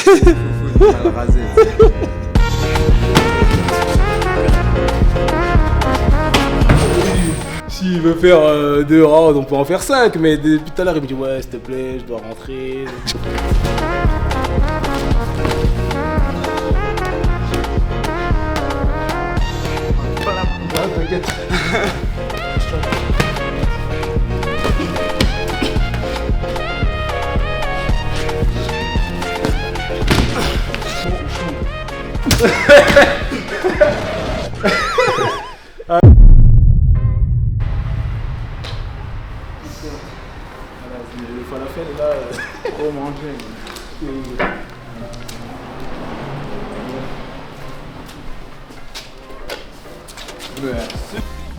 Faut mal raser. S'il veut faire 2 rounds, on peut en faire 5, mais depuis tout à l'heure, il me dit ouais, s'il te plaît, je dois rentrer. T'inquiète. Le falafel là. Trop manger.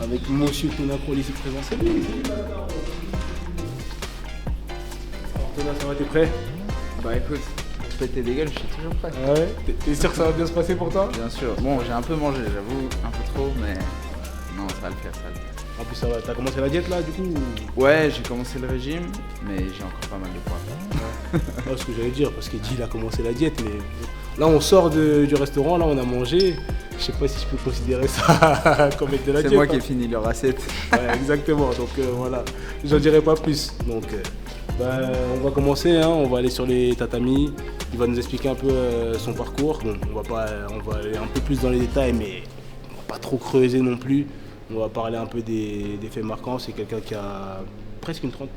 Avec Monsieur Tonacrol ici présent, c'est lui. Alors Tona, ça va, t'es prêt? Bah écoute, péter des gueules, je suis toujours prêt. Ah ouais. T'es sûr que ça va bien se passer pour toi? Bien sûr. Bon, j'ai un peu mangé, j'avoue, un peu trop, mais non, ça va le faire, ça va le faire. En plus ça va, t'as commencé la diète là du coup Ouais, j'ai commencé le régime, mais j'ai encore pas mal de poids à faire. Ouais, ce que j'allais dire, parce qu'il dit il a commencé la diète, mais là on sort du restaurant, là on a mangé. Je sais pas si je peux considérer ça comme être de la diète. C'est moi hein. qui ai fini leur assiette. Ouais, exactement, donc voilà, j'en dirai pas plus. Donc on va commencer, hein. On va aller sur les tatamis, il va nous expliquer un peu son parcours. Bon, on va aller un peu plus dans les détails, mais on va pas trop creuser non plus. On va parler un peu des faits marquants. C'est quelqu'un qui a presque 30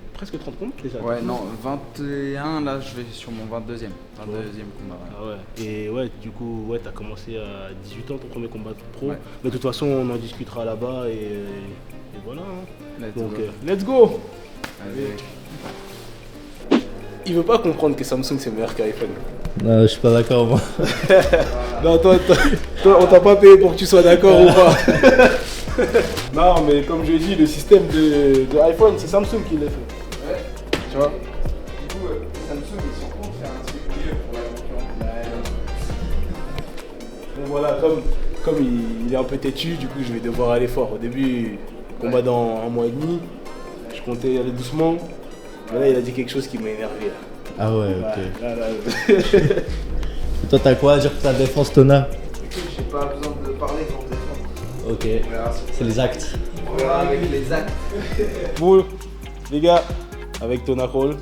comptes, c'est ça? Ouais, non, 21, là je vais sur mon 22e combat. Ouais. Ah ouais. Et ouais, du coup, ouais, t'as commencé à 18 ans ton premier combat pro. Ouais. Mais de toute façon, on en discutera là-bas et voilà. Hein. Donc, go. let's go! Allez. Il veut pas comprendre que Samsung c'est meilleur qu'iPhone. Non, je suis pas d'accord, moi. Non, toi, on t'a pas payé pour que tu sois d'accord ou pas. Non, mais comme je l'ai dit, le système de iPhone, c'est Samsung qui l'a fait. Ouais. Tu vois? Du coup, Samsung, ils sont contre faire un truc mieux pour la concurrence. Donc voilà, comme il est un peu têtu, du coup je vais devoir aller fort. Au début, combat dans 1 mois et demi, je comptais y aller doucement. Mais là, il a dit quelque chose qui m'a énervé. Là. Ah ouais, ok. Là. Toi, t'as quoi à dire pour ta défense, Tona? Écoute, j'ai pas besoin de parler pour me défendre. Ok, On verra si- c'est les actes. On verra avec les actes. Bon, les gars, avec Tonacrol.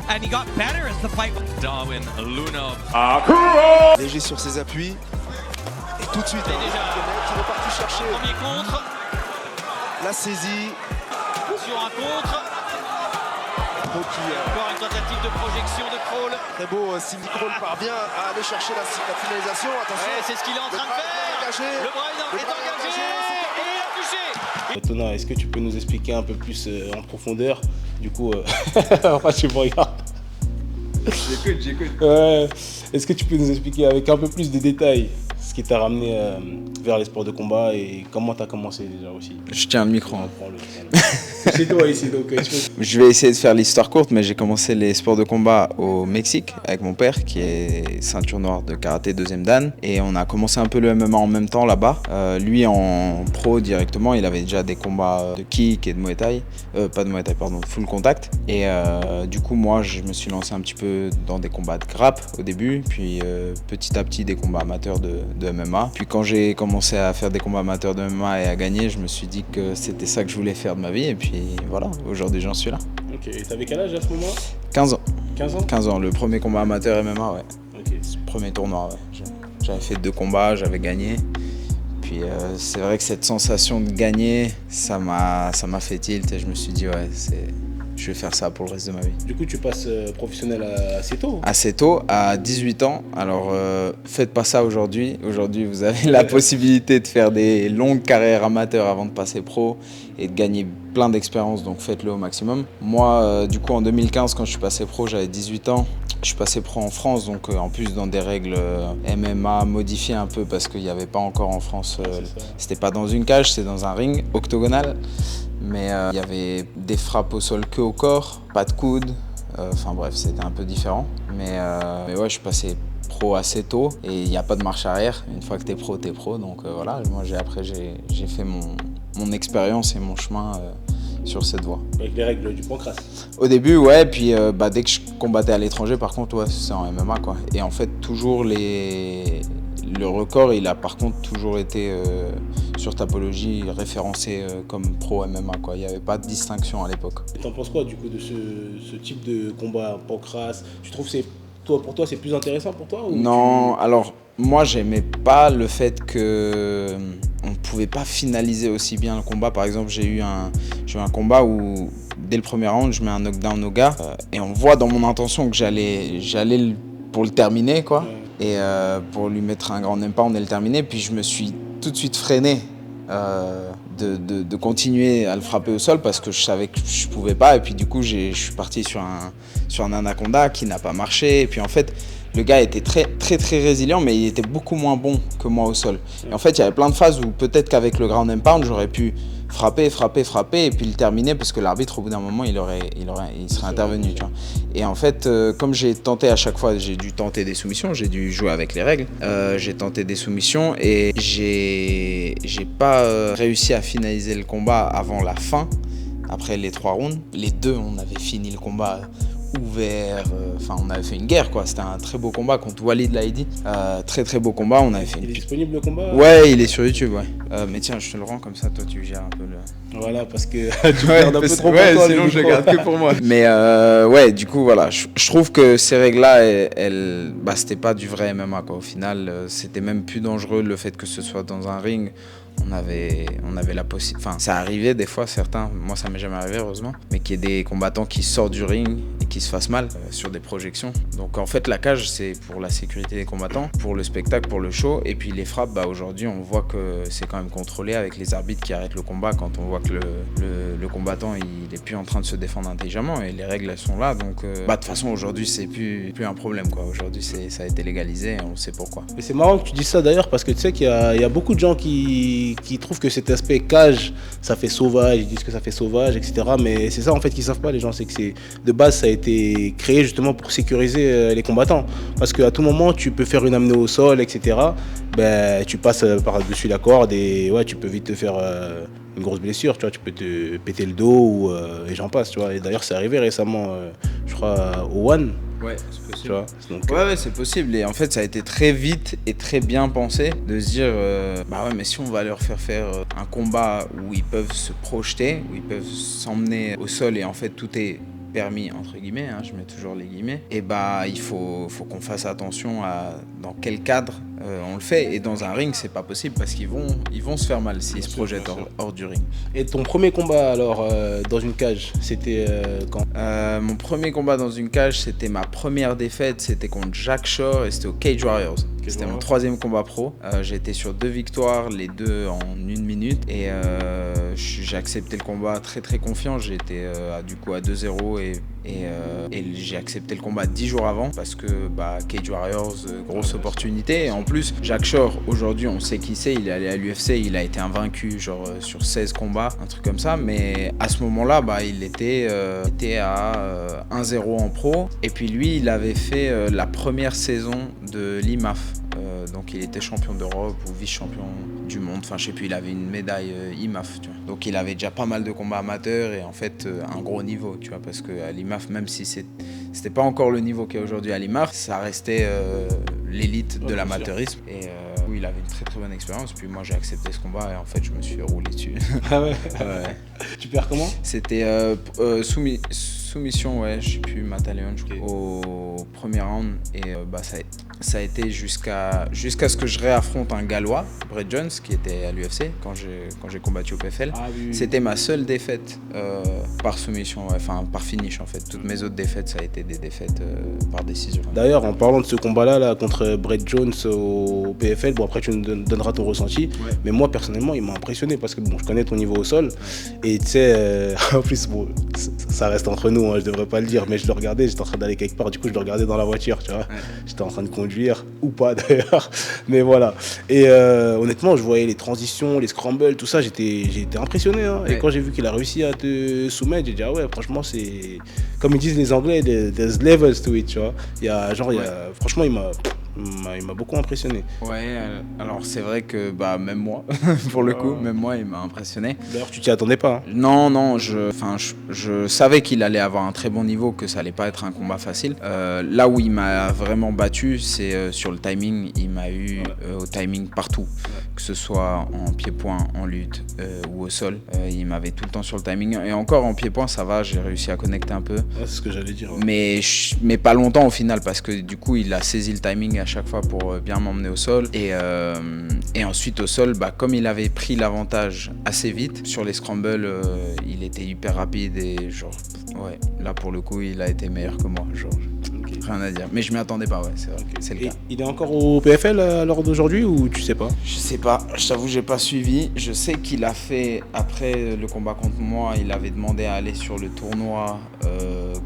And he got better as the fight went. Darwin Luna. Léger sur ses appuis. Et tout de suite, Et déjà. qui est reparti chercher Premier contre. la saisie. Sur un contre. Pro qui, Encore une tentative de projection de Kroll. très beau, Cindy Kroll parvient à aller chercher la finalisation. Attention, Ouais, c'est ce qu'il est en train de faire. Le bras est engagé. Et il a touché. Tona, est-ce que tu peux nous expliquer un peu plus en profondeur? Du coup, enfin, je me regarde. J'écoute. Ouais. Est-ce que tu peux nous expliquer avec un peu plus de détails ce qui t'a ramené vers les sports de combat et comment t'as commencé déjà aussi? Je tiens le micro. Hein. Prends-le. C'est chez toi ici, donc tu peux... Je vais essayer de faire l'histoire courte, mais j'ai commencé les sports de combat au Mexique avec mon père qui est ceinture noire de karaté 2e dan. Et on a commencé un peu le MMA en même temps là-bas. Lui en pro directement, il avait déjà des combats de kick et de muay thai. Pas de muay thai, pardon, de full contact. Et du coup, moi, je me suis lancé un petit peu dans des combats de grappe au début. Puis petit à petit, des combats amateurs de MMA. Puis quand j'ai commencé à faire des combats amateurs de MMA et à gagner, je me suis dit que c'était ça que je voulais faire de ma vie. Et puis voilà, aujourd'hui j'en suis là. Ok, et t'avais quel âge à ce moment? 15 ans. 15 ans? 15 ans, le premier combat amateur MMA, ouais. Ok. Premier tournoi, ouais. J'avais fait 2 combats, j'avais gagné. Puis c'est vrai que cette sensation de gagner, ça m'a fait tilt et je me suis dit, ouais, je vais faire ça pour le reste de ma vie. Du coup, tu passes professionnel assez tôt? Assez tôt, à 18 ans. Alors, faites pas ça aujourd'hui. Aujourd'hui, vous avez la possibilité de faire des longues carrières amateurs avant de passer pro et de gagner plein d'expérience, donc faites-le au maximum. Moi, du coup, en 2015, quand je suis passé pro, j'avais 18 ans. Je suis passé pro en France, donc en plus dans des règles MMA modifiées un peu parce qu'il n'y avait pas encore en France. C'était pas dans une cage, c'était dans un ring octogonal. Mais il y avait des frappes au sol que au corps, pas de coude. Enfin bref, c'était un peu différent. Mais ouais, je suis passé pro assez tôt et il n'y a pas de marche arrière. Une fois que t'es pro, t'es pro. Donc voilà, moi après j'ai fait mon expérience et mon chemin sur cette voie. Avec les règles du pancras. Au début, ouais, puis dès que je combattais à l'étranger, par contre, ouais, c'est en MMA, quoi. Et en fait, toujours le record, il a par contre toujours été sur Tapology référencé comme pro MMA, quoi. Il n'y avait pas de distinction à l'époque. Et t'en penses quoi du coup de ce type de combat pancras? Tu trouves que pour toi c'est plus intéressant pour toi ou Non, alors moi j'aimais pas le fait que on ne pouvait pas finaliser aussi bien le combat. Par exemple, j'ai eu un combat où dès le premier round, je mets un knockdown au gars et on voit dans mon intention que j'allais pour le terminer, quoi. Ouais. Et pour lui mettre un grand name-pas, on est le terminé. Puis je me suis tout de suite freiné de continuer à le frapper au sol parce que je savais que je pouvais pas. Et puis du coup, je suis parti sur un anaconda qui n'a pas marché. Et puis en fait, le gars était très très très résilient, mais il était beaucoup moins bon que moi au sol. Et en fait, il y avait plein de phases où peut-être qu'avec le ground and pound, j'aurais pu frapper et puis le terminer parce que l'arbitre, au bout d'un moment, il serait intervenu. Tu vois. Et en fait, comme j'ai tenté à chaque fois, j'ai dû tenter des soumissions, j'ai dû jouer avec les règles. J'ai tenté des soumissions et j'ai pas réussi à finaliser le combat avant la fin, après les 3 rounds. Les 2, on avait fini le combat ouvert, on avait fait une guerre, quoi. C'était un très beau combat contre Walid Laïdi, très très beau combat. On avait fait Il est disponible le combat? Ouais, il est sur YouTube, ouais. Mais tiens, je te le rends comme ça, toi tu gères un peu le... Voilà, parce que tu gardes un peu trop ouais, pour toi, sinon je garde que pour moi. Mais ouais, du coup voilà, je trouve que ces règles-là, c'était pas du vrai MMA, quoi. Au final, c'était même plus dangereux le fait que ce soit dans un ring. On avait la possibilité, ça arrivait des fois, certains, moi ça m'est jamais arrivé heureusement, mais qu'il y ait des combattants qui sortent du ring et qui se fassent mal sur des projections. Donc en fait la cage c'est pour la sécurité des combattants, pour le spectacle, pour le show, et puis les frappes, aujourd'hui on voit que c'est quand même contrôlé avec les arbitres qui arrêtent le combat quand on voit que le combattant il est plus en train de se défendre intelligemment et les règles elles sont là, donc de toute façon aujourd'hui c'est plus un problème, quoi. Aujourd'hui ça a été légalisé et on sait pourquoi. Mais c'est marrant que tu dises ça d'ailleurs parce que tu sais qu'il y a beaucoup de gens qui trouvent que cet aspect cage ça fait sauvage, ils disent que ça fait sauvage, etc. Mais c'est ça en fait qu'ils savent pas, les gens, c'est que de base ça a été créé justement pour sécuriser les combattants, parce qu'à tout moment tu peux faire une amenée au sol, etc. Tu passes par-dessus la corde et ouais, tu peux vite te faire une grosse blessure, tu vois, tu peux te péter le dos et j'en passe, tu vois. Et d'ailleurs c'est arrivé récemment, je crois au One. Ouais, c'est possible. Tu vois, donc, ouais, c'est possible. Et en fait, ça a été très vite et très bien pensé de se dire mais si on va leur faire un combat où ils peuvent se projeter, où ils peuvent s'emmener au sol et en fait tout est permis entre guillemets, je mets toujours les guillemets, et il faut qu'on fasse attention à dans quel cadre on le fait, et dans un ring c'est pas possible parce qu'ils vont se faire mal s'ils se projettent hors du ring. Et ton premier combat alors dans une cage, c'était quand? Mon premier combat dans une cage, c'était ma première défaite, c'était contre Jack Shore et c'était au Cage Warriors. C'était mon 3e combat pro. J'ai été sur 2 victoires, les 2 en 1 minute. Et j'ai accepté le combat très très confiant. J'ai été du coup à 2-0 et j'ai accepté le combat 10 jours avant parce que Cage Warriors, grosse opportunité. Et en plus, Jack Shore, aujourd'hui on sait qui c'est, il est allé à l'UFC, il a été invaincu sur 16 combats, un truc comme ça. Mais à ce moment-là, il était à 1-0 en pro. Et puis lui, il avait fait la première saison de l'IMAF. Donc il était champion d'Europe ou vice-champion du monde, je sais plus, il avait une médaille IMAF, tu vois. Donc il avait déjà pas mal de combats amateurs et en fait un gros niveau, tu vois, parce qu'à l'IMAF, même si c'était pas encore le niveau qu'il y a aujourd'hui à l'IMAF, ça restait l'élite de l'amateurisme. Et il avait une très très bonne expérience, puis moi j'ai accepté ce combat et en fait je me suis roulé dessus. Ah ouais. Ouais. Tu perds comment? C'était soumission, ouais, je sais plus, Mataleon, je crois, au premier round. Et ça a été jusqu'à ce que je réaffronte un Gallois, Brett Jones, qui était à l'UFC quand j'ai combattu au PFL. Ah, oui. C'était ma seule défaite par soumission, par finish en fait. Toutes mes autres défaites, ça a été des défaites par décision. D'ailleurs, en parlant de ce combat-là contre Brett Jones au PFL, après tu nous donneras ton ressenti, ouais. Mais moi personnellement, il m'a impressionné parce que je connais ton niveau au sol. Ouais. Et tu sais, en plus, ça reste entre nous, je devrais pas le dire, mais je le regardais, j'étais en train d'aller quelque part, du coup je le regardais dans la voiture, tu vois. Ouais. J'étais en train de conduire, ou pas d'ailleurs, mais voilà. Et honnêtement, je voyais les transitions, les scrambles, tout ça, j'ai été impressionné. Ouais. Et quand j'ai vu qu'il a réussi à te soumettre, j'ai dit ouais, franchement, c'est comme ils disent les Anglais, there's levels to it, tu vois. Franchement, il Il m'a beaucoup impressionné. Ouais, alors c'est vrai que même moi, pour le coup, même moi, il m'a impressionné. D'ailleurs, tu t'y attendais pas. Hein. Non, je savais qu'il allait avoir un très bon niveau, que ça allait pas être un combat facile. Là où il m'a vraiment battu, c'est sur le timing. Il m'a eu au timing partout, que ce soit en pied-point, en lutte ou au sol. Il m'avait tout le temps sur le timing. Et encore en pied-point, ça va, j'ai réussi à connecter un peu. Ouais, c'est ce que j'allais dire. Ouais. Mais pas longtemps au final, parce que du coup, il a saisi le timing à chaque fois pour bien m'emmener au sol. Et ensuite au sol, comme il avait pris l'avantage assez vite, sur les scrambles, il était hyper rapide et là pour le coup, il a été meilleur que moi. Rien à dire. Mais je m'y attendais pas, c'est vrai. C'est le cas. Il est encore au PFL à l'heure d'aujourd'hui ou tu sais pas? Je sais pas, je t'avoue, j'ai pas suivi. Je sais qu'il a fait, après le combat contre moi, il avait demandé à aller sur le tournoi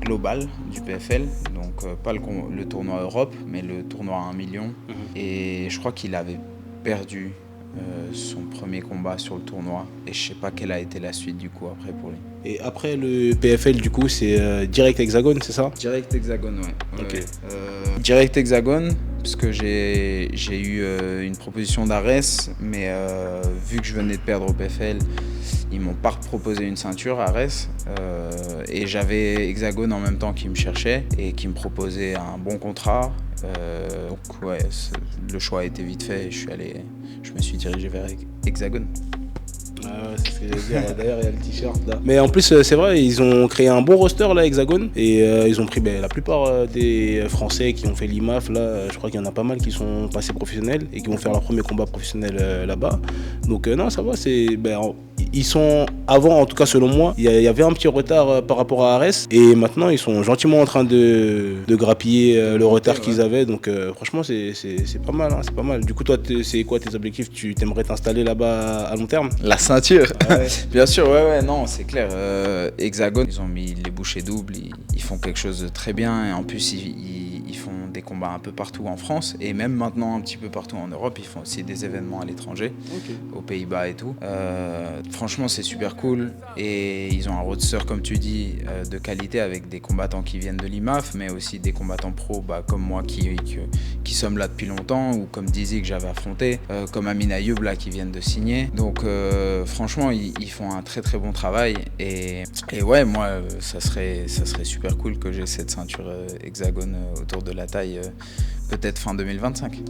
global du PFL. Donc pas le tournoi Europe, mais le tournoi à 1 million. Et je crois qu'il avait perdu son premier combat sur le tournoi. Et je sais pas quelle a été la suite du coup après pour lui. Et après le PFL, du coup, c'est direct Hexagone, c'est ça? Direct Hexagone, ouais. Ok. Direct Hexagone, parce que j'ai eu une proposition d'Ares, mais vu que je venais de perdre au PFL, ils m'ont pas proposé une ceinture à Ares. Et j'avais Hexagone en même temps qui me cherchait et qui me proposait un bon contrat. Donc ouais, le choix a été vite fait et je me suis dirigé vers Hexagone. Ouais, c'est ce que j'allais dire. D'ailleurs, il y a le t-shirt là. Mais en plus, c'est vrai, ils ont créé un bon roster là, Hexagone. Et ils ont pris la plupart des Français qui ont fait l'IMAF. Là, je crois qu'il y en a pas mal qui sont passés professionnels et qui vont faire leur premier combat professionnel là-bas. Donc, non, ça va. Ils sont, avant, en tout cas selon moi, il y avait un petit retard par rapport à Ares. Et maintenant, ils sont gentiment en train de grappiller le retard qu'ils avaient. Donc, franchement, c'est pas mal. Hein, c'est pas mal. Du coup, toi, c'est quoi tes objectifs? Tu t'aimerais t'installer là-bas à long terme? La ceinture. Ouais. Bien sûr, ouais, non, c'est clair. Hexagone, ils ont mis les bouchées doubles, ils font quelque chose de très bien et en plus ils font des combats un peu partout en France et même maintenant un petit peu partout en Europe. Ils font aussi des événements à l'étranger, aux Pays-Bas et tout. Franchement, c'est super cool et ils ont un roster, comme tu dis, de qualité avec des combattants qui viennent de l'IMAF, mais aussi des combattants pro comme moi qui sommes là depuis longtemps ou comme Dizzy que j'avais affronté, comme Amin Ayoub là qui viennent de signer. Donc franchement, ils font un très très bon travail et ouais, moi, ça serait super cool que j'ai cette ceinture Hexagone autour de la taille, peut-être fin 2025.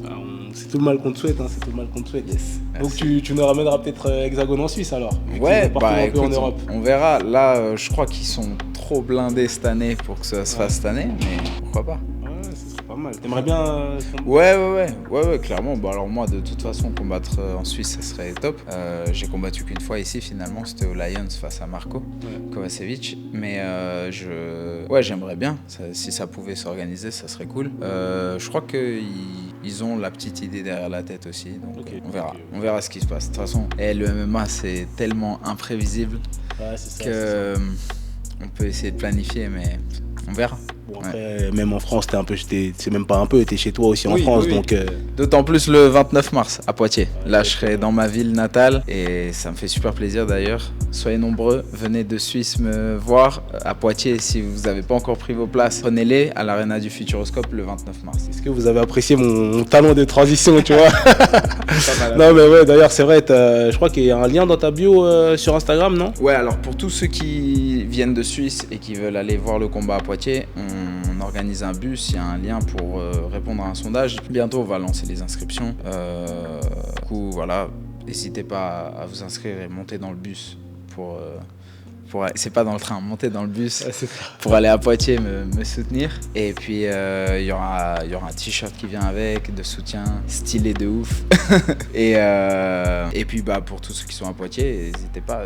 C'est tout le mal qu'on te souhaite, hein, c'est tout le mal qu'on te souhaite. Yes, donc tu nous ramèneras peut-être Hexagone en Suisse alors? Ouais, écoute, en Europe. On verra. Là, je crois qu'ils sont trop blindés cette année pour que ça se fasse cette année, mais pourquoi pas. Pas mal. T'aimerais bien Ouais, clairement. Alors moi, de toute façon, combattre en Suisse, ça serait top. J'ai combattu qu'une fois ici, finalement, c'était au Lions face à Marco Kovacevic. Mais j'aimerais bien. Si ça pouvait s'organiser, ça serait cool. Je crois qu'ils ont la petite idée derrière la tête aussi. Donc on verra. On verra ce qui se passe. De toute façon, le MMA, c'est tellement imprévisible on peut essayer de planifier, mais on verra. Bon, après, même en France, c'est même pas un peu, t'es chez toi aussi en France. Oui. Donc, d'autant plus le 29 mars à Poitiers. Là, je serai dans ma ville natale et ça me fait super plaisir d'ailleurs. Soyez nombreux, venez de Suisse me voir à Poitiers. Si vous n'avez pas encore pris vos places, prenez-les à l'Arena du Futuroscope le 29 mars. Est-ce que vous avez apprécié mon talent de transition, tu vois? Non, mais ouais, d'ailleurs, c'est vrai, je crois qu'il y a un lien dans ta bio sur Instagram, non? Ouais, alors pour tous ceux qui viennent de Suisse et qui veulent aller voir le combat à Poitiers, on organise un bus, il y a un lien pour répondre à un sondage. Bientôt, on va lancer les inscriptions. Du coup, voilà, n'hésitez pas à vous inscrire et monter dans le bus c'est pas dans le train, monter dans le bus pour aller à Poitiers me soutenir. Et puis il y aura un t-shirt qui vient avec, de soutien, stylé de ouf. et puis pour tous ceux qui sont à Poitiers, n'hésitez pas,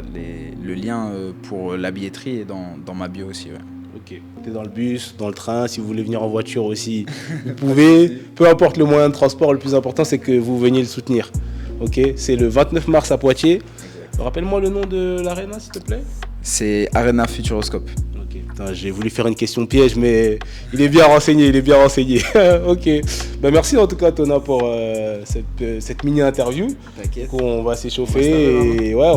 le lien pour la billetterie est dans ma bio aussi. Ouais. Ok, t'es dans le bus, dans le train, si vous voulez venir en voiture aussi, vous pouvez. Peu importe le moyen de transport, le plus important c'est que vous veniez le soutenir. Ok, c'est le 29 mars à Poitiers. Rappelle-moi le nom de l'aréna s'il te plaît. C'est Arena Futuroscope. Ok, putain, j'ai voulu faire une question piège, mais il est bien renseigné. Ok, merci en tout cas Tona pour cette mini-interview. T'inquiète. On va s'échauffer et ouais,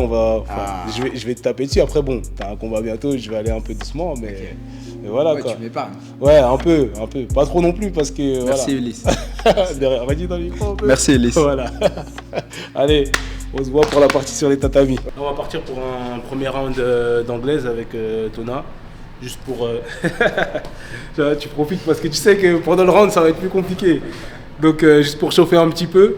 je vais te taper dessus. Après bon, t'as un combat bientôt, je vais aller un peu doucement, mais Et voilà Ouais, quoi. tu m'épargnes. Ouais, un peu. Pas trop non plus parce que. Merci Ulysse. Voilà. Redis dans le micro un peu. Merci Ulysse. Voilà. Allez, on se voit pour la partie sur les tatamis. On va partir pour un premier round d'anglaise avec Tona. Juste pour. Tu profites parce que tu sais que pendant le round ça va être plus compliqué. Donc juste pour chauffer un petit peu.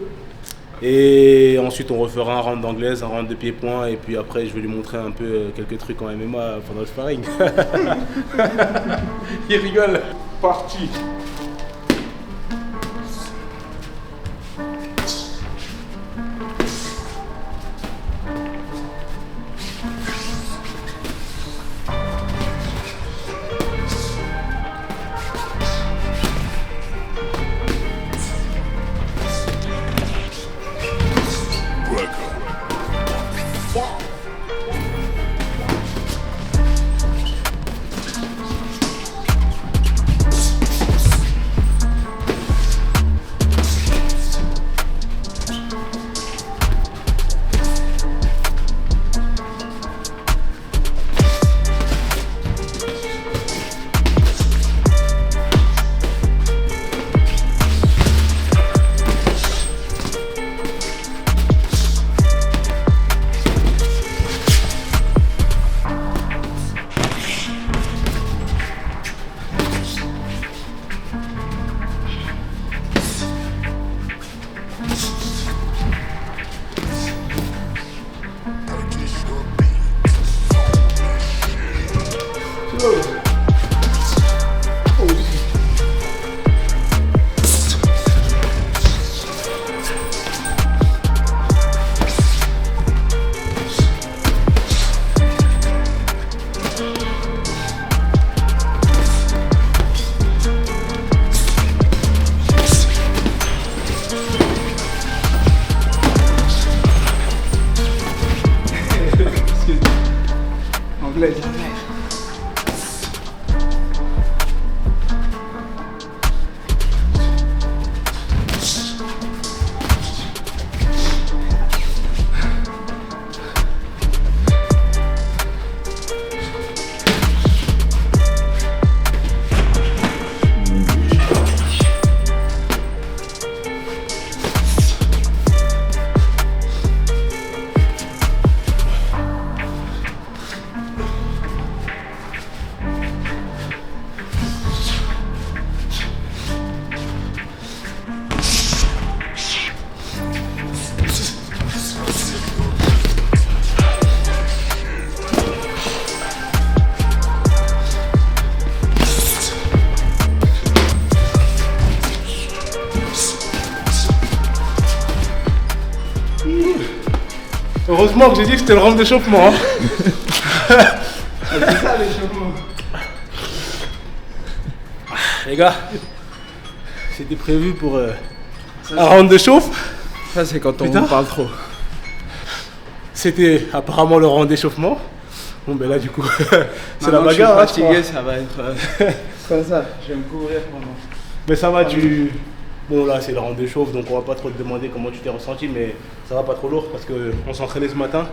Et ensuite on refera un round d'anglaise, un round de pied-point. Et puis après je vais lui montrer un peu quelques trucs en MMA pendant le sparring. Il rigole. Parti. Heureusement que j'ai dit que c'était le round d'échauffement. Hein. C'est ça l'échauffement. Les gars, c'était prévu pour un round de chauffe. Ça c'est quand on Putain. parle trop. C'était apparemment le round d'échauffement. Bon ben là du coup, c'est la Maintenant que bagarre. Hein, je suis je crois. fatigué, ça va être comme ça. Je vais me couvrir pendant. Mais ça va, tu... Bon là c'est le round de chauffe donc on va pas trop te demander comment tu t'es ressenti mais ça va pas trop lourd parce qu'on s'entraînait ce matin.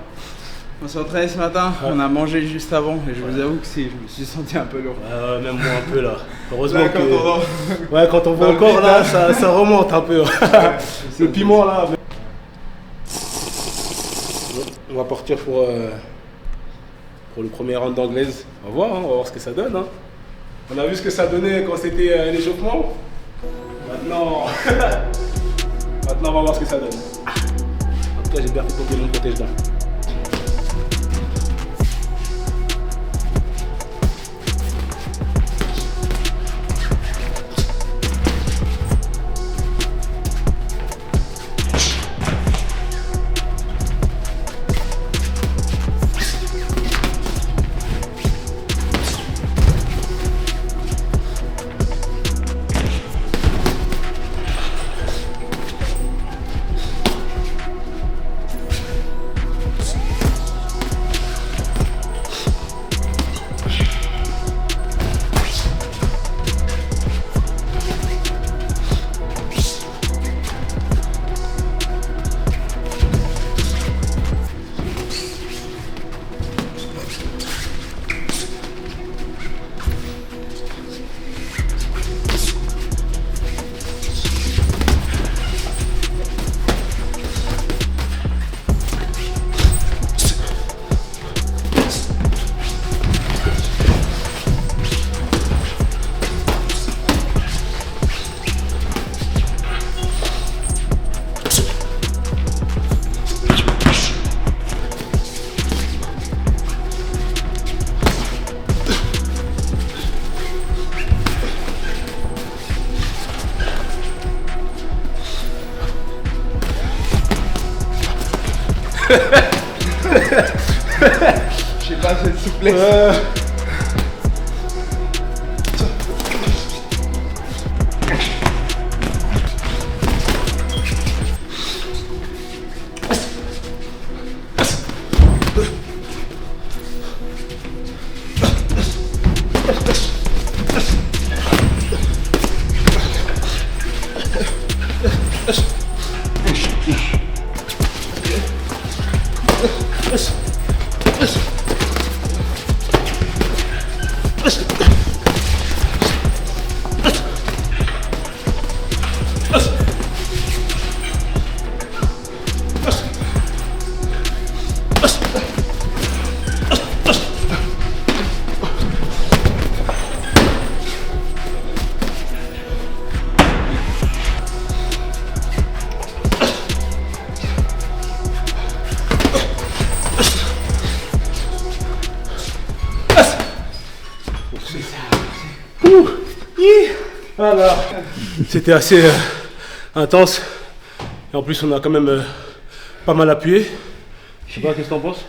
On s'entraînait ce matin, on a mangé juste avant et je vous avoue que je me suis senti un peu lourd. Même moi un peu là. Heureusement Là, que... quand on va- Ouais quand on voit Dans le encore là vide, ça remonte un peu. Le piment là. On va partir pour le premier round d'anglaise. On va voir, hein, on va voir ce que ça donne. Hein. On a vu ce que ça donnait quand c'était l'échauffement. Maintenant... Maintenant on va voir ce que ça donne. En tout cas j'ai bien fait tomber mon protège-dents. J'ai pas cette souplesse. Voilà. C'était assez intense. Et en plus, on a quand même pas mal appuyé. Je sais pas, qu'est-ce que t'en penses?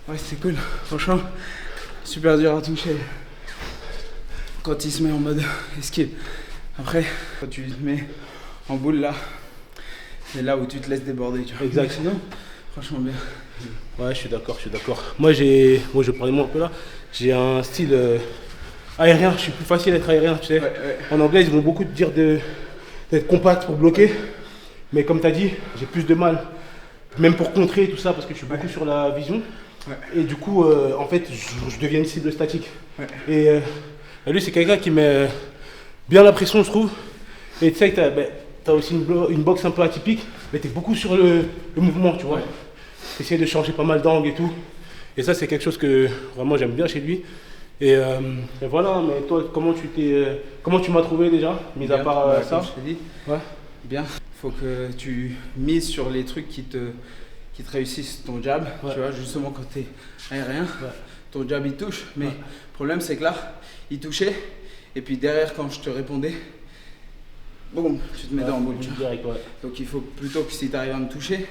Ouais, c'est cool. Franchement, super dur à toucher. Quand il se met en mode esquive. Après, quand tu te mets en boule là, c'est là où tu te laisses déborder. Tu vois. Exact. Mais sinon, franchement bien. Ouais, je suis d'accord. Moi, je vais parler de moi un peu là. J'ai un style aérien. Je suis plus facile d'être aérien, tu sais. Ouais. En anglais, ils vont beaucoup te dire d'être compact pour bloquer. Mais comme tu as dit, j'ai plus de mal, même pour contrer tout ça, parce que je suis beaucoup sur la vision. Ouais. Et du coup, en fait, je deviens une cible statique. Ouais. Et lui, c'est quelqu'un qui met bien la pression, je trouve. Et tu sais que tu as aussi une boxe un peu atypique, mais tu es beaucoup sur le mouvement, tu vois. Ouais. Tu essaies de changer pas mal d'angles et tout. Et ça, c'est quelque chose que vraiment j'aime bien chez lui. Et voilà, mais toi, comment tu m'as trouvé déjà, mis à Bien. part Bah, ça? comme je t'ai dit, Ouais. bien. Faut que tu mises sur les trucs qui te réussissent ton jab. Ouais. Tu vois, justement quand tu es aérien, Ouais. ton jab il touche. Mais Ouais. le problème c'est que là, il touchait. Et puis derrière, quand je te répondais, boum, tu te mets dans le boule. Tu vois. Direct, ouais. Donc il faut plutôt que si tu arrives à me toucher,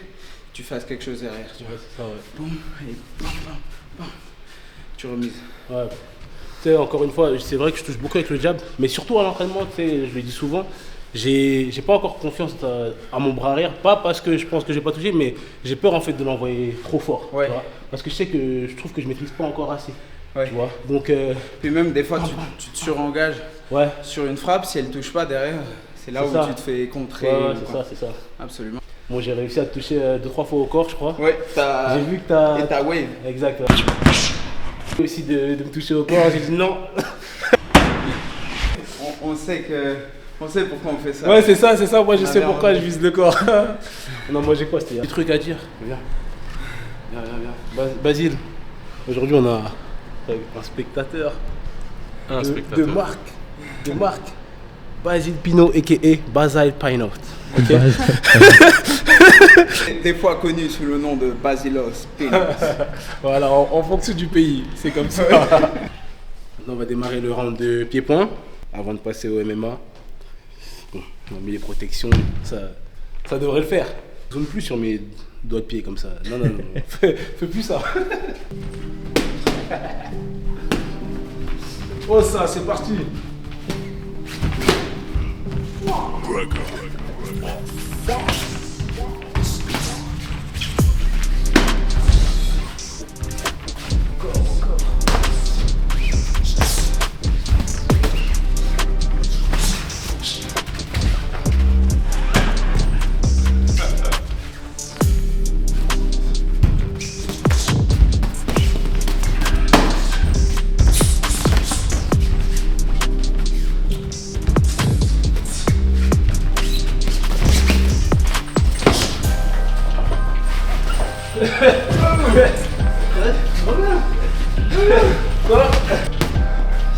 tu fasses quelque chose derrière. Tu vois. Ouais, c'est ça, ouais. Boum, et bam, bam, bam. Tu remises. Ouais. Tu sais, encore une fois, c'est vrai que je touche beaucoup avec le jab, mais surtout à l'entraînement, tu sais, je le dis souvent, j'ai pas encore confiance à mon bras arrière, pas parce que je pense que j'ai pas touché, mais j'ai peur en fait de l'envoyer trop fort. Ouais. Tu vois, parce que je trouve que je maîtrise pas encore assez. Ouais. Tu vois. Donc, Puis même des fois, tu te surengages ouais. sur une frappe. Si elle touche pas derrière, c'est là C'est où ça. tu te fais contrer. Ouais, ou c'est quoi. ça, c'est ça. Absolument. Moi, j'ai réussi à te toucher 2-3 fois au corps, je crois. Ouais, t'as. J'ai vu que t'as. Et t'as wave. Exact. Ouais. Aussi de me toucher au corps, j'ai dit non. On sait pourquoi on fait ça. Ouais, c'est ça, moi je Ah, sais merde. pourquoi je vise le corps. Non, moi j'ai quoi? C'était des trucs à dire. Viens. Basile, aujourd'hui on a un spectateur. De marque. Basile Pinot, a.k.a. Basile Pinot. Ok. Des fois connu sous le nom de Basilos Pinot. Voilà, en fonction du pays, c'est comme ça. Maintenant, on va démarrer le round de pied-point avant de passer au MMA. Bon, on a mis les protections, ça devrait le faire. Je zone plus sur mes doigts de pied comme ça. Non, fais plus ça. Oh ça, c'est parti.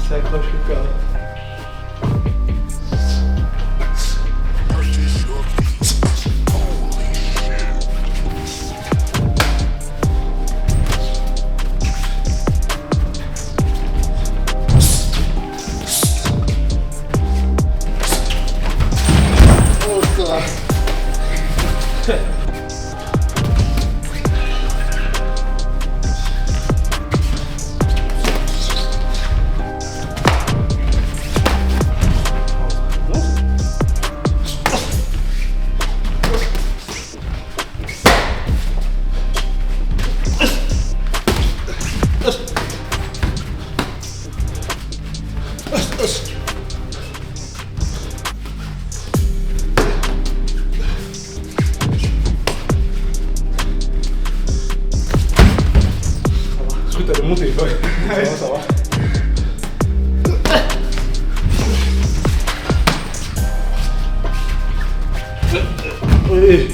Ça accroche le corps. mon téléphone. Ça va. Oui.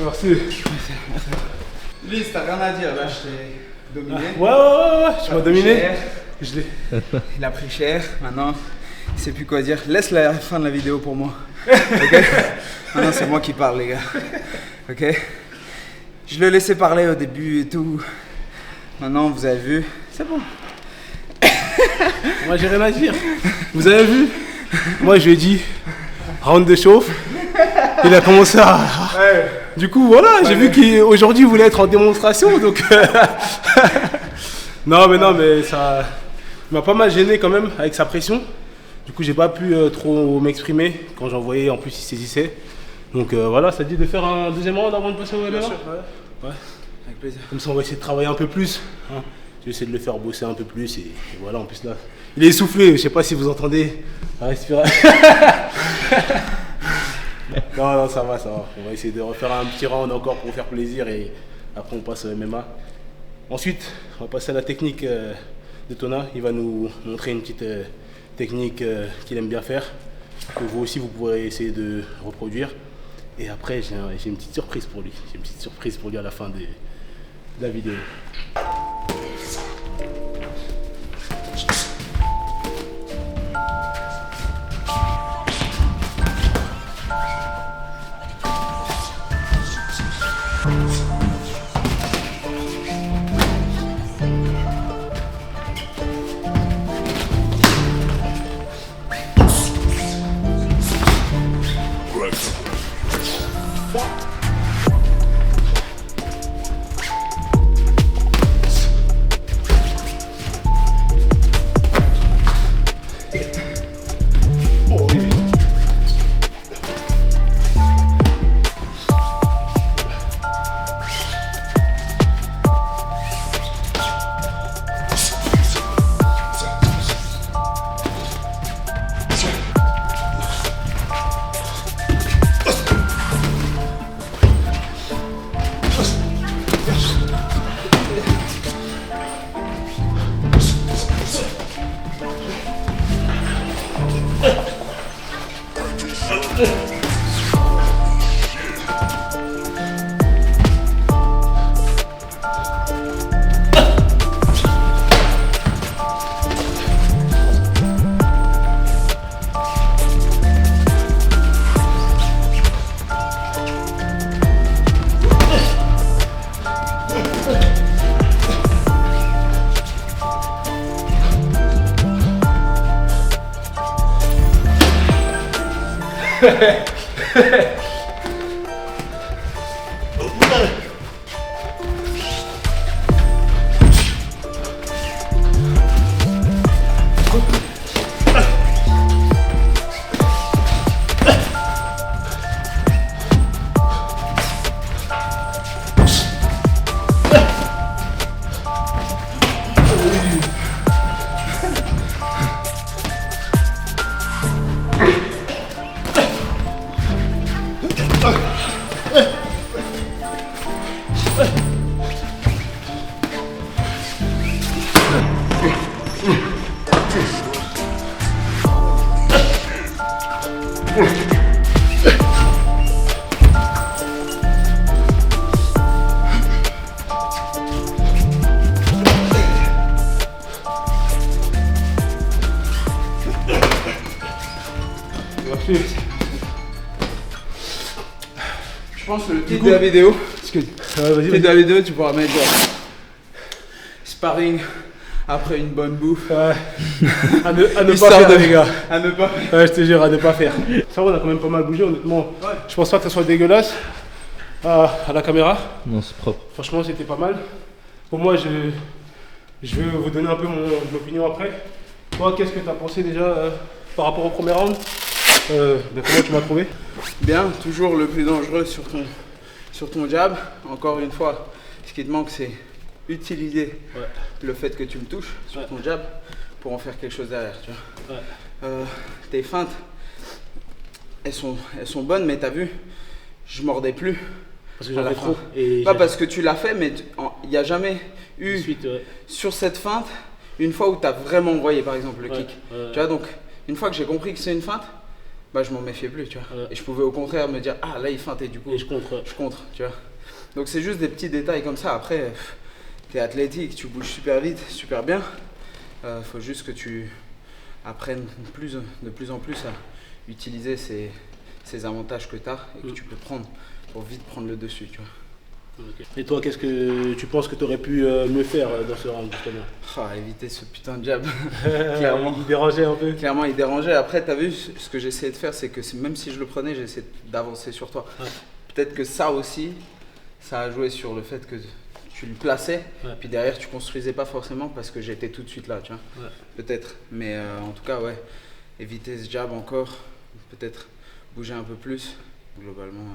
Merci. Lise, t'as rien à dire, là, je t'ai dominé. Ouais, tu m'as dominé. Je l'ai. Il a pris cher, maintenant, il sait plus quoi dire. Laisse la fin de la vidéo pour moi. Ok. Maintenant, c'est moi qui parle, les gars. Ok. Je le laissais parler au début et tout. Maintenant, vous avez vu, c'est bon. Moi, j'ai rien à dire. Vous avez vu? Moi, je lui ai dit, round de chauffe. Il a commencé à... Du coup, voilà, j'ai vu qu'aujourd'hui, il voulait être en démonstration, donc... non, mais ça... Il m'a pas mal gêné quand même, avec sa pression. Du coup, j'ai pas pu trop m'exprimer. Quand j'en voyais, en plus, il saisissait. Donc voilà, ça dit de faire un deuxième round avant de passer au MMA. Bien sûr, ouais. Avec plaisir. Comme ça, on va essayer de travailler un peu plus. Hein. Je vais essayer de le faire bosser un peu plus. Et voilà, en plus là, il est essoufflé. Je sais pas si vous entendez la respiration. Non, ça va. On va essayer de refaire un petit round encore pour faire plaisir. Et après, on passe au MMA. Ensuite, on va passer à la technique de Tona. Il va nous montrer une petite technique qu'il aime bien faire. Que vous aussi, vous pourrez essayer de reproduire. Et après, j'ai une petite surprise pour lui. J'ai une petite surprise pour lui à la fin de la vidéo. Je pense que le titre de la vidéo, Ouais, le titre de la vidéo, tu pourras mettre genre sparring Après une bonne bouffe. Ouais. À ne pas Histoire faire, de- les gars. À ne pas. Ouais, je te jure, à ne pas faire. Ça va, on a quand même pas mal bougé, honnêtement. Je pense pas que ça soit dégueulasse à la caméra. Non, c'est propre. Franchement, c'était pas mal. Pour moi, je vais vous donner un peu mon opinion après. Toi, qu'est-ce que tu as pensé déjà par rapport au premier round comment tu m'as trouvé? Bien, toujours le plus dangereux sur ton jab. Encore une fois, ce qui te manque, c'est utiliser le fait que tu me touches sur ton jab pour en faire quelque chose derrière. Tu vois. Tes feintes, elles sont bonnes, mais tu as vu, je mordais plus. Parce que j'en fais trop. Et Pas parce que tu l'as fait, mais il n'y a jamais eu suite, sur cette feinte une fois où tu as vraiment envoyé par exemple le kick. Tu vois, donc une fois que j'ai compris que c'est une feinte, bah, je m'en méfiais plus, tu vois. Et je pouvais au contraire me dire, ah là il feinte et du coup et je contre. je contre, tu vois. Donc c'est juste des petits détails comme ça. Après, tu es athlétique, tu bouges super vite, super bien. Faut juste que tu apprennes de plus en plus à utiliser ces avantages que tu as et que tu peux prendre pour vite prendre le dessus, tu vois. Okay. Et toi, qu'est-ce que tu penses que tu aurais pu mieux faire dans ce round justement? Éviter ce putain de jab. Clairement. Il dérangeait un peu. Clairement, il dérangeait. Après, tu as vu, ce que j'essayais de faire, c'est que même si je le prenais, j'essayais d'avancer sur toi. Peut-être que ça aussi, ça a joué sur le fait que tu le plaçais, puis derrière, tu construisais pas forcément parce que j'étais tout de suite là, tu vois. Peut-être. Mais en tout cas, ouais, éviter ce jab encore, peut-être bouger un peu plus, globalement.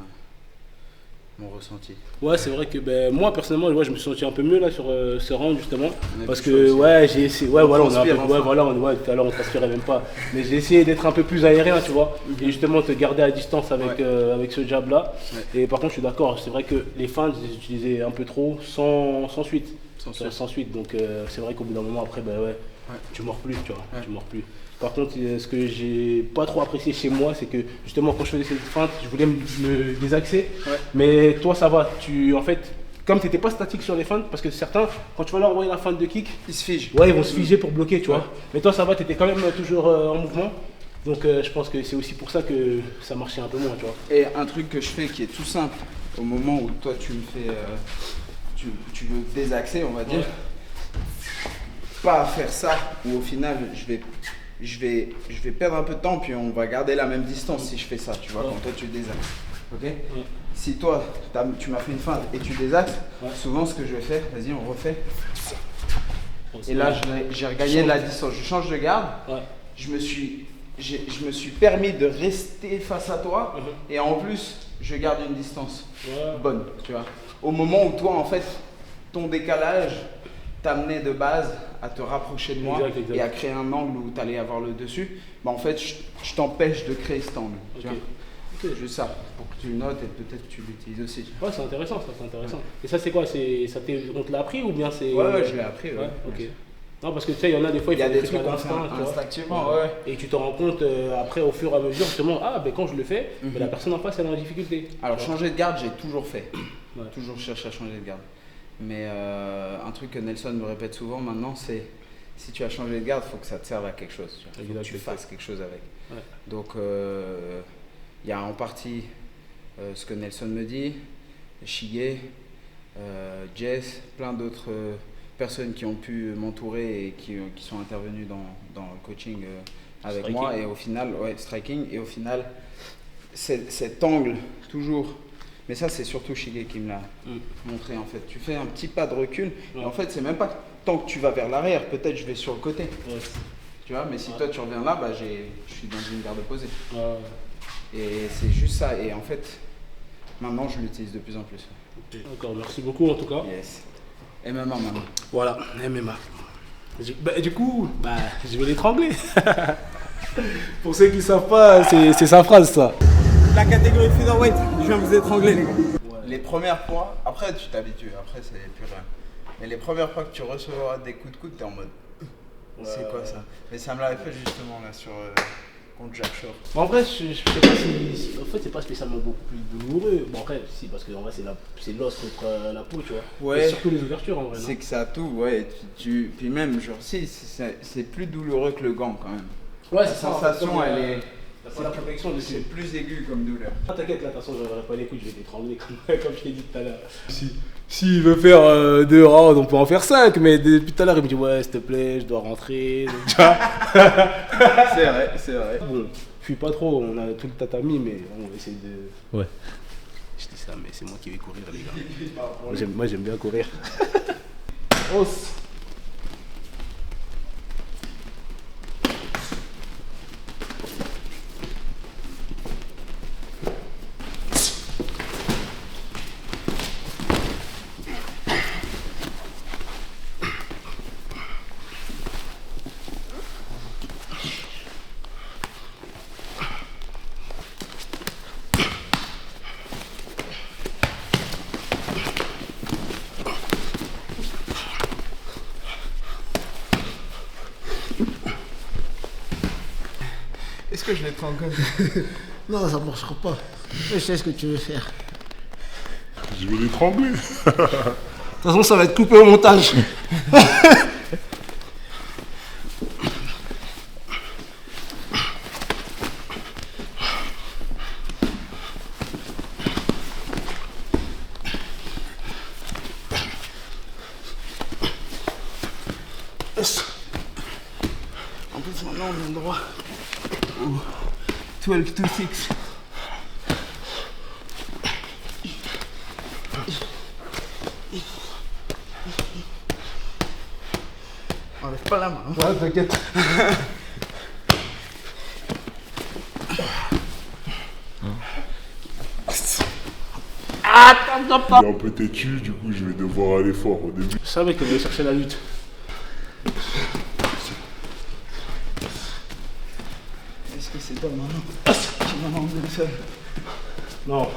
Mon ressenti. Ouais, c'est vrai que moi personnellement, je me suis senti un peu mieux là sur ce round justement, parce que j'ai essayé, tout à l'heure on transpirait même pas, mais j'ai essayé d'être un peu plus aérien, tu vois, et justement te garder à distance avec ce jab là. Et par contre, je suis d'accord, c'est vrai que les feintes, je les utilisais un peu trop sans suite. Sans suite, donc c'est vrai qu'au bout d'un moment après, tu mords plus, tu vois, tu mords plus. Par contre, ce que j'ai pas trop apprécié chez moi, c'est que justement quand je faisais cette feinte, je voulais me désaxer. Mais toi, ça va. En fait, comme tu n'étais pas statique sur les feintes, parce que certains, quand tu vas leur envoyer la feinte de kick, ils se figent. Ouais, ils vont se figer pour bloquer, tu vois. Mais toi, ça va, tu étais quand même toujours en mouvement. Donc je pense que c'est aussi pour ça que ça marchait un peu moins, tu vois. Et un truc que je fais qui est tout simple, au moment où toi tu me fais, tu veux désaxer, on va dire, pas faire ça, où au final je vais perdre un peu de temps, puis on va garder la même distance si je fais ça, tu vois, quand toi tu désaxes. Ok. Si toi, tu m'as fait une feinte et tu désaxes, souvent ce que je vais faire, vas-y, on refait. Et là, j'ai regagné de la distance. Je change de garde. Je me suis permis de rester face à toi, et en plus, je garde une distance bonne, tu vois. Au moment où toi, en fait, ton décalage t'amenait de base à te rapprocher de moi et à créer un angle où tu allais avoir le dessus, en fait, je t'empêche de créer cet angle. Tu vois. C'est juste ça, pour que tu le notes et peut-être que tu l'utilises aussi. Ouais, c'est intéressant, ça, c'est intéressant. Et ça, c'est quoi? On te l'a appris ou bien c'est. Ouais, je l'ai appris. Ok. Non, parce que tu sais, il y en a des fois, il y a des trucs instinctivement, et tu te rends compte après, au fur et à mesure, justement, quand je le fais, la personne en face, elle est en difficulté. Alors, changer de garde, j'ai toujours fait. Toujours cherché à changer de garde. Mais un truc que Nelson me répète souvent maintenant, c'est si tu as changé de garde, il faut que ça te serve à quelque chose. Il faut que tu fasses quelque chose avec. Donc, il y a en partie ce que Nelson me dit, Shige, Jess, plein d'autres personnes qui ont pu m'entourer et qui sont intervenues dans le coaching avec striking. Moi. Et au final, striking. Et au final, cet angle, toujours. Mais ça, c'est surtout Shige qui me l'a montré en fait. Tu fais un petit pas de recul. Et en fait, c'est même pas tant que tu vas vers l'arrière, peut-être je vais sur le côté. Tu vois, mais si toi tu reviens là, je suis dans une garde opposée. Et c'est juste ça. Et en fait, maintenant, je l'utilise de plus en plus. D'accord, merci beaucoup en tout cas. Yes. MMA maintenant. Voilà, MMA. Du coup, je vais l'étrangler. Pour ceux qui ne savent pas, c'est sa phrase ça. La catégorie featherweight, je viens vous étrangler les gars. Les premières fois, après tu t'habitues, après c'est plus rien. Mais les premières fois que tu recevras des coups de coude, t'es en mode c'est quoi ça? Mais ça me l'avait fait justement là sur contre Jack Shore. En vrai, je sais pas si. En fait, c'est pas spécialement beaucoup plus douloureux. Bon, après, si, parce que en vrai, c'est l'os contre la peau, tu vois. Ouais. Et surtout les ouvertures en vrai. C'est que ça a tout, ouais. Puis même, genre, si, c'est plus douloureux que le gant quand même. Ouais, la sensation, elle T'as pas la protection dessus. C'est plus aigu comme douleur. Ah, t'inquiète, là, de toute façon, j'aurai pas les couilles, je vais t'étrangler comme je t'ai dit tout à l'heure. S'il veut faire 2 rounds, on peut en faire 5, mais depuis tout à l'heure, il me dit ouais, s'il te plaît, je dois rentrer. Donc, tu vois. C'est vrai. Bon, fuis pas trop, on a tout le tatami, mais on va essayer de. Ouais. Je dis ça, mais c'est moi qui vais courir, les gars. Moi, j'aime bien courir. Os. Est-ce que je les prends comme Non, ça marchera pas. Je sais ce que tu veux faire. Je vais l'étrangler. De toute façon, ça va être coupé au montage. En plus, maintenant, on a le droit au 12 to 6. Enlève pas la main. Ouais, t'inquiète. Il est un peu têtu, du coup je vais devoir aller fort au début. Je savais qu'il allait chercher la lutte. Est-ce que c'est toi maintenant qui m'en enlevé le seul? Non.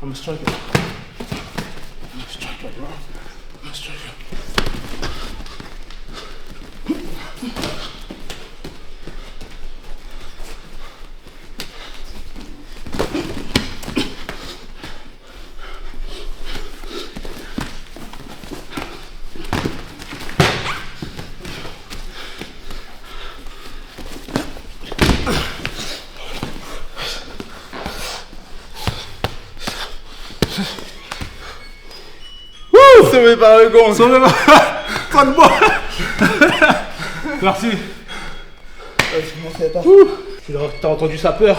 I'm a striker. I'm a striker, bro. I'm a striker. Sauvé par le gong. Sauvé par... Toi de bois. Merci. T'as entendu sa peur.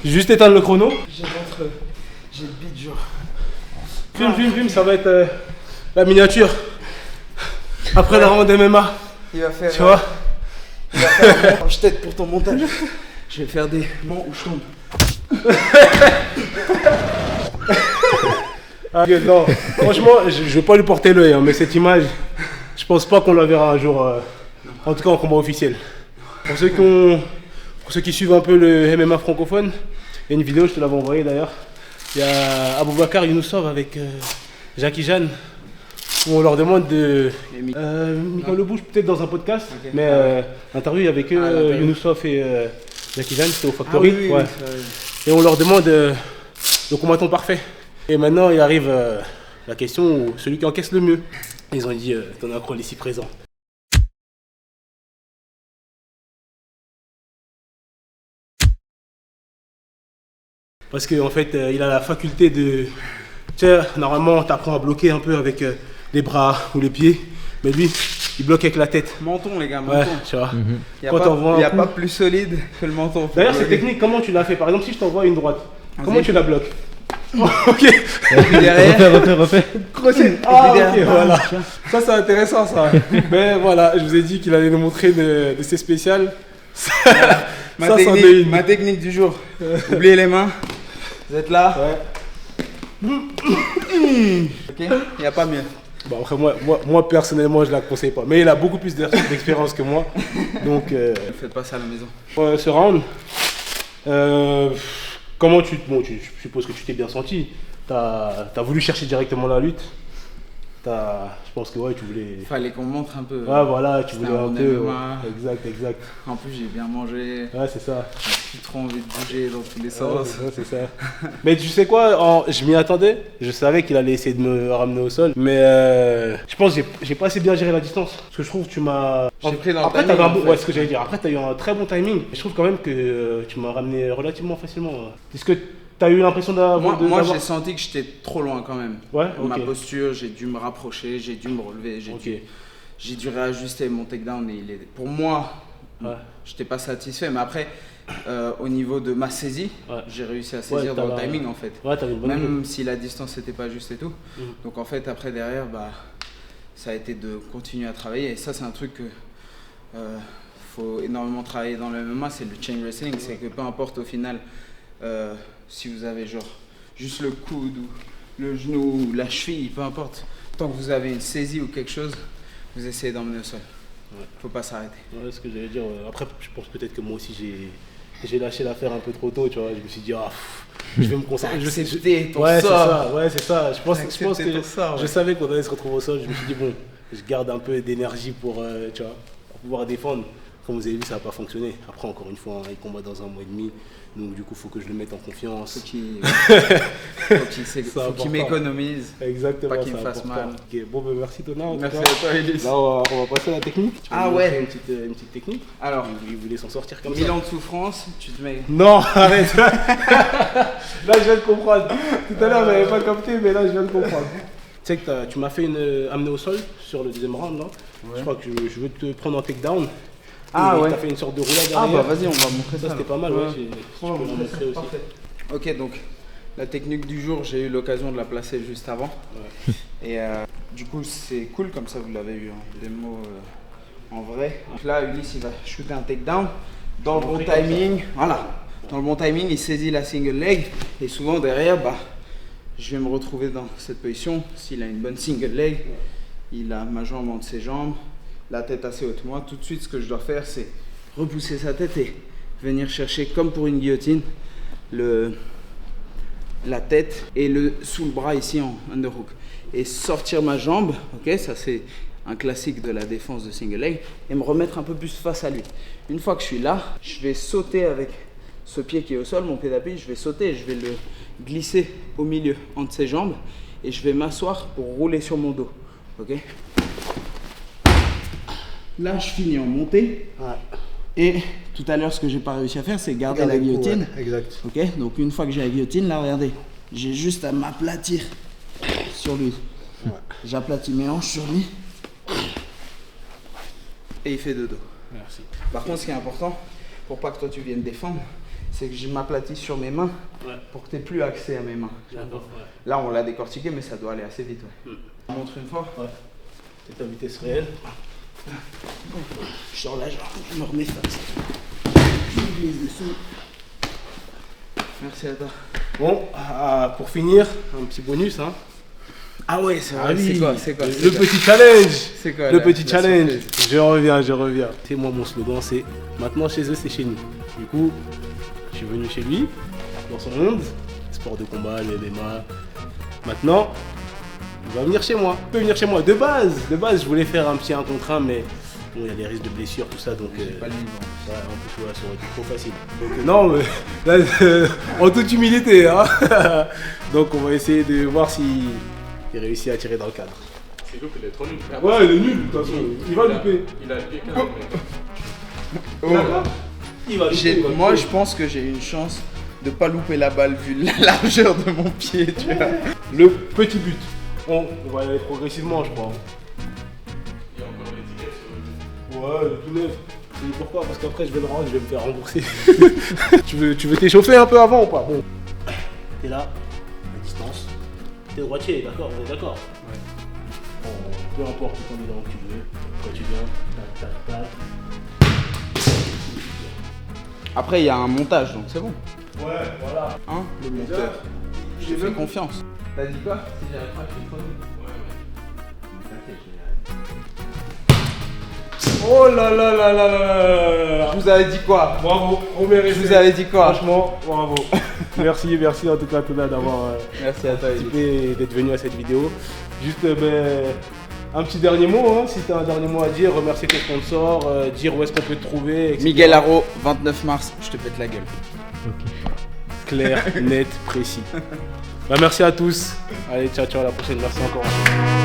Juste éteindre le chrono. J'ai le bide dur. Film, ça va être la miniature. Après la ronde MMA. Il va faire. Tu vois. Il va faire je t'aide pour ton montage. Je vais faire des moments où je tombe. Ah, non, franchement, je vais pas lui porter l'œil, hein, mais cette image, je pense pas qu'on la verra un jour, en tout cas en combat officiel. Pour ceux qui suivent un peu le MMA francophone, il y a une vidéo, je te l'avais envoyée d'ailleurs. Il y a Aboubakar Younousov avec Jackie Jeanne, où on leur demande de. Mickaël Le Bouge, peut-être dans un podcast, okay. Mais l'interview avec eux, Younousov et Jackie Jeanne, c'était au Factory. Ah, oui, ouais. Et on leur demande le combattant parfait. Et maintenant, il arrive la question où celui qui encaisse le mieux. Ils ont dit ton acrol ici présent. Parce qu'en fait, il a la faculté de. Tu sais, normalement, tu apprends à bloquer un peu avec les bras ou les pieds. Mais lui, il bloque avec la tête. Menton, les gars, menton. Ouais, tu vois. Il n'y a pas plus solide que le menton. D'ailleurs, cette technique, comment tu l'as fait? Par exemple, si je t'envoie une droite, comment tu la bloques? Ok. Refais. Crochet. Ah, ok, voilà. Ça, c'est intéressant, ça. Mais voilà, je vous ai dit qu'il allait nous montrer de ses spéciales. Ma technique du jour. Oubliez les mains. Vous êtes là. Ouais. Ok, il n'y a pas mieux. Bon, après, moi, personnellement, je la conseille pas. Mais il a beaucoup plus d'expérience que moi. Donc, ne faites pas ça à la maison. Ce round, comment je suppose que tu t'es bien senti. T'as voulu chercher directement la lutte. Je pense que ouais, tu voulais. Fallait qu'on montre un peu. Ouais, voilà, tu C'était voulais un un peu. MMA. Exact. En plus, j'ai bien mangé. Ouais, c'est ça. J'ai plus trop envie de bouger dans tous les Ouais, sens. c'est ça. Mais tu sais quoi, je m'y attendais. Je savais qu'il allait essayer de me ramener au sol. Mais je pense que j'ai pas assez bien géré la distance. Parce que je trouve que tu m'as. J'ai pris dans le Après, timing, t'avais un en bon. fait. Ouais, ce que j'allais dire. Après, t'as eu un très bon timing. Je trouve quand même que tu m'as ramené relativement facilement. Est-ce que t'as eu l'impression Moi, d'avoir. j'ai senti que j'étais trop loin quand même. Ouais, Ma ok. posture, j'ai dû me rapprocher, j'ai dû me relever, j'ai dû réajuster mon takedown. Pour moi, Ouais. j'étais pas satisfait. Mais après, au niveau de ma saisie, Ouais. j'ai réussi à saisir t'as dans le la- timing en fait. Ouais, t'avais une bonne Même si la distance n'était pas juste et tout. Mhm. Donc en fait, après derrière, ça a été de continuer à travailler. Et ça, c'est un truc que faut énormément travailler dans le MMA, c'est le chain wrestling. C'est que peu importe au final, si vous avez genre juste le coude ou le genou ou la cheville, peu importe. Tant que vous avez une saisie ou quelque chose, vous essayez d'emmener au sol. Ouais. Faut pas s'arrêter. Ouais, ce que j'allais dire. Après, je pense peut-être que moi aussi j'ai lâché l'affaire un peu trop tôt, tu vois. Je me suis dit, je vais me concentrer. Accepter ton Ouais, sort. c'est ça. Je pense Accepter que ton sort, ouais. je savais qu'on allait se retrouver au sol. Je me suis dit, bon, je garde un peu d'énergie pour, tu vois, pour pouvoir défendre. Comme vous avez vu, ça n'a pas fonctionné. Après, encore une fois, il combat dans un mois et demi. Donc, du coup, il faut que je le mette en confiance. Faut qu'il m'économise. Exactement. Pas qu'il me c'est fasse important. mal. Ok, bon, ben, merci Thomas. en tout Merci cas. à toi, Elise. Là, on va passer à la technique. Tu peux Ah nous ouais. montrer une petite technique. Alors, Il voulait s'en sortir comme ça. 1000 ans de souffrance, tu te mets. Non, arrête. Là, je viens de comprendre. Tout à l'heure, j'avais pas capté, mais là, je viens de comprendre. Tu sais que tu m'as fait amener au sol sur le deuxième round, là. Je crois que je veux te prendre en takedown. Ah Et ouais. t'as fait une sorte de roulade Ah derrière. vas-y, on va montrer ça. Ça, c'était pas mal, ouais. Si tu peux la montrer aussi. Parfait. Ok, donc la technique du jour, j'ai eu l'occasion de la placer juste avant. Ouais. Et du coup, c'est cool, comme ça vous l'avez eu en démo en vrai. Donc là, Ulysse, il va shooter un takedown dans le bon timing. Voilà, dans le bon timing, il saisit la single leg. Et souvent derrière, je vais me retrouver dans cette position. S'il a une bonne single leg, il a ma jambe entre ses jambes, la tête assez haute. Moi, tout de suite, ce que je dois faire, c'est repousser sa tête et venir chercher, comme pour une guillotine, la tête et sous le bras ici en underhook. Et sortir ma jambe, ok, ça c'est un classique de la défense de single leg, et me remettre un peu plus face à lui. Une fois que je suis là, je vais sauter avec ce pied qui est au sol, mon pied d'appui, je vais sauter, je vais le glisser au milieu entre ses jambes et je vais m'asseoir pour rouler sur mon dos. Ok. Là, je finis en montée. Ouais. Et tout à l'heure, ce que j'ai pas réussi à faire, c'est garder la guillotine. Ouais, exact. Ok. Donc une fois que j'ai la guillotine, là, regardez, j'ai juste à m'aplatir sur lui. Ouais. J'aplatis mes hanches sur lui. Et il fait de dos. Merci. Par contre, ce qui est important, pour pas que toi tu viennes défendre, c'est que je m'aplatis sur mes mains pour que tu n'aies plus accès à mes mains. D'accord, ouais. Là, on l'a décortiqué, mais ça doit aller assez vite. Ouais. On montre une fois. Ouais. C'est ta vitesse réelle. Je sors la jambe, je me remets face. Je glisse dessous. Merci à toi. Bon, pour finir, un petit bonus. Hein. Ah ouais, c'est vrai. oui. C'est quoi Le petit challenge. C'est quoi Le la- petit la challenge. surprise? Je reviens. C'est moi, mon slogan, c'est maintenant chez eux, c'est chez nous. Du coup, je suis venu chez lui, dans son monde, sport de combat, le MMA. Maintenant, il va venir chez moi. Il peut venir chez moi. De base, je voulais faire un petit 1 contre 1, mais bon, il y a des risques de blessures, tout ça, donc. Pas le niveau. Ouais, en plus, ouais, ça aurait été trop facile. Donc, non, mais là, en toute humilité, hein. Donc, on va essayer de voir s'il réussit à tirer dans le cadre. C'est lourd, il est trop nul. Ouais, il est nul, de toute façon. Il va louper. Il a le pied carré. Il va louper. Moi, je pense que j'ai une chance de pas louper la balle vu la largeur de mon pied, tu vois. Le petit but. On va y aller progressivement, je crois. Il y a encore l'étiquette sur le Ouais, le tout neuf. C'est pourquoi? Parce qu'après, je vais le rendre, je vais me faire rembourser. Tu veux t'échauffer un peu avant ou pas? Bon. T'es là, à distance. T'es droitier, d'accord? On est d'accord? Ouais. Bon, peu importe ton élan que tu veux. Quand tu viens, tac. Après, il y a un montage, donc c'est bon. Ouais, voilà. Hein, le monteur. Je te fais confiance. T'as dit quoi? Si j'arrive pas, je fais trop vite. Oh là là là là là là là là. Je vous avais dit quoi? Bravo, premier Je vous avais dit quoi? Franchement, bravo. Merci en tout cas Tona d'avoir Merci à toi. participé et d'être venu à cette vidéo. Juste un petit dernier mot, hein, si tu as un dernier mot à dire, remercier tes sponsors, dire où est-ce qu'on peut te trouver, etc. Miguel Haro, 29 mars, je te pète la gueule. Clair, net, précis. Bah, merci à tous. Allez, ciao, ciao, à la prochaine. Merci encore.